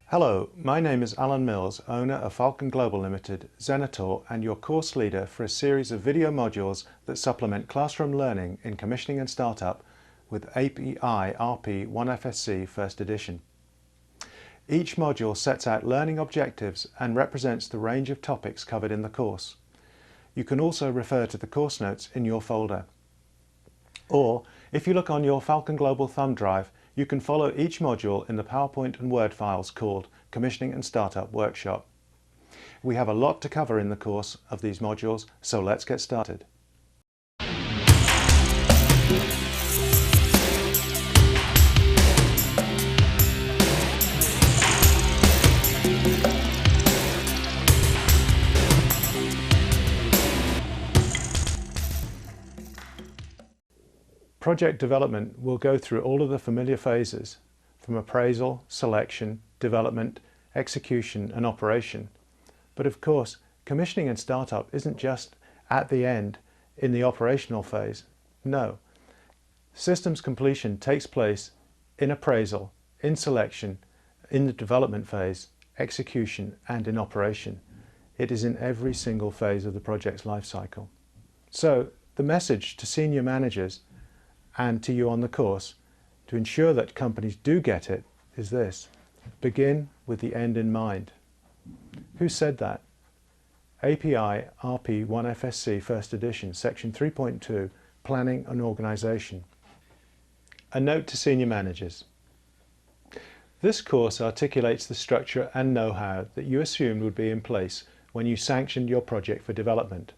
Hello, my name is Alan Mills, owner of Falcon Global Limited, Zenator, and your course leader for a series of video modules that supplement classroom learning in commissioning and startup with API RP 1FSC First Edition. Each module sets out learning objectives and represents the range of topics covered in the course. You can also refer to the course notes in your folder. Or, if you look on your Falcon Global thumb drive, you can follow each module in the PowerPoint and Word files called Commissioning and Startup Workshop. We have a lot to cover in the course of these modules, so let's get started. Project development will go through all of the familiar phases, from appraisal, selection, development, execution and operation. But of course, commissioning and startup isn't just at the end in the operational phase. No. Systems completion takes place in appraisal, in selection, in the development phase, execution and in operation. It is in every single phase of the project's life cycle. So the message to senior managers and to you on the course, to ensure that companies do get it, is this: begin with the end in mind. Who said that? API RP 1FSC First Edition, Section 3.2, Planning and Organisation. A note to senior managers. This course articulates the structure and know-how that you assumed would be in place when you sanctioned your project for development.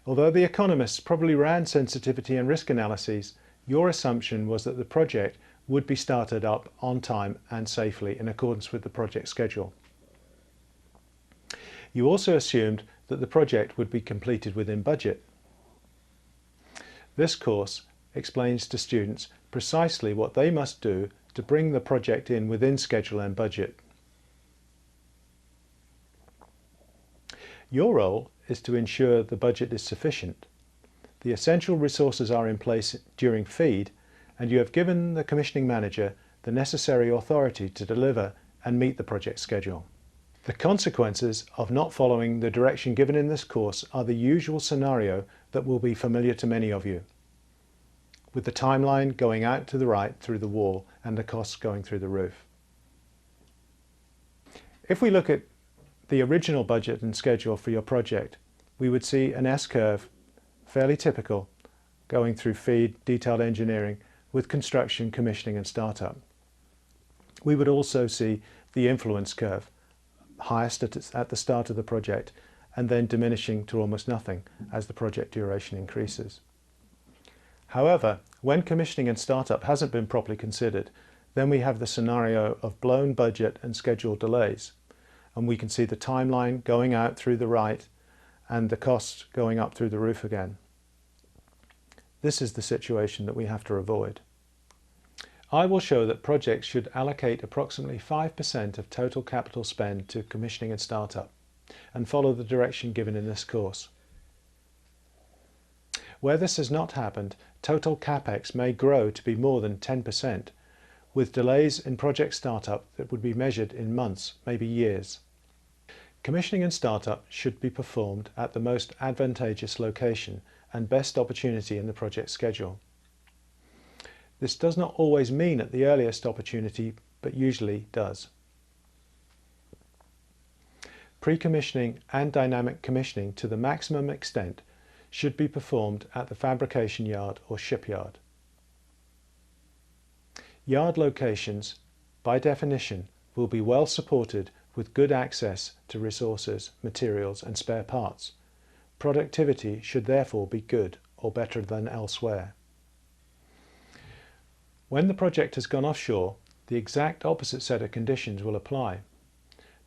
Although the economists probably ran sensitivity and risk analyses, your assumption was that the project would be started up on time and safely in accordance with the project schedule. You also assumed that the project would be completed within budget. This course explains to students precisely what they must do to bring the project in within schedule and budget. Your role is to ensure the budget is sufficient. The essential resources are in place during FEED, and you have given the commissioning manager the necessary authority to deliver and meet the project schedule. The consequences of not following the direction given in this course are the usual scenario that will be familiar to many of you, with the timeline going out to the right through the wall and the costs going through the roof. If we look at the original budget and schedule for your project, we would see an S-curve, fairly typical, going through FEED, detailed engineering, with construction, commissioning and startup. We would also see the influence curve, highest at the start of the project and then diminishing to almost nothing as the project duration increases. However, when commissioning and startup hasn't been properly considered, then we have the scenario of blown budget and schedule delays. And we can see the timeline going out through the right and the costs going up through the roof again. This is the situation that we have to avoid. I will show that projects should allocate approximately 5% of total capital spend to commissioning and startup, and follow the direction given in this course. Where this has not happened, total CapEx may grow to be more than 10%, with delays in project startup that would be measured in months, maybe years. Commissioning and startup should be performed at the most advantageous location and best opportunity in the project schedule. This does not always mean at the earliest opportunity, but usually does. Pre-commissioning and dynamic commissioning to the maximum extent should be performed at the fabrication yard or shipyard. Yard locations, by definition, will be well supported with good access to resources, materials and spare parts. Productivity should therefore be good or better than elsewhere. When the project has gone offshore, the exact opposite set of conditions will apply.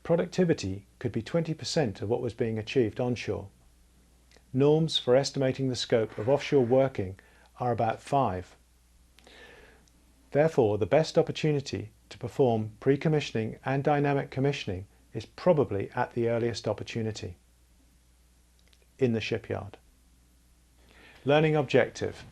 Productivity could be 20% of what was being achieved onshore. Norms for estimating the scope of offshore working are about 5. Therefore, the best opportunity to perform pre-commissioning and dynamic commissioning is probably at the earliest opportunity, in the shipyard. Learning objective.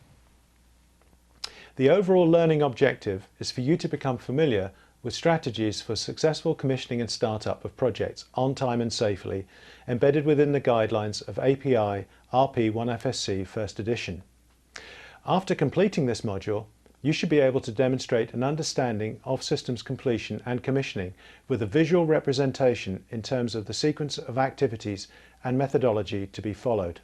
The overall learning objective is for you to become familiar with strategies for successful commissioning and startup of projects on time and safely, embedded within the guidelines of API RP1FSC First Edition. After completing this module, you should be able to demonstrate an understanding of systems completion and commissioning with a visual representation in terms of the sequence of activities and methodology to be followed.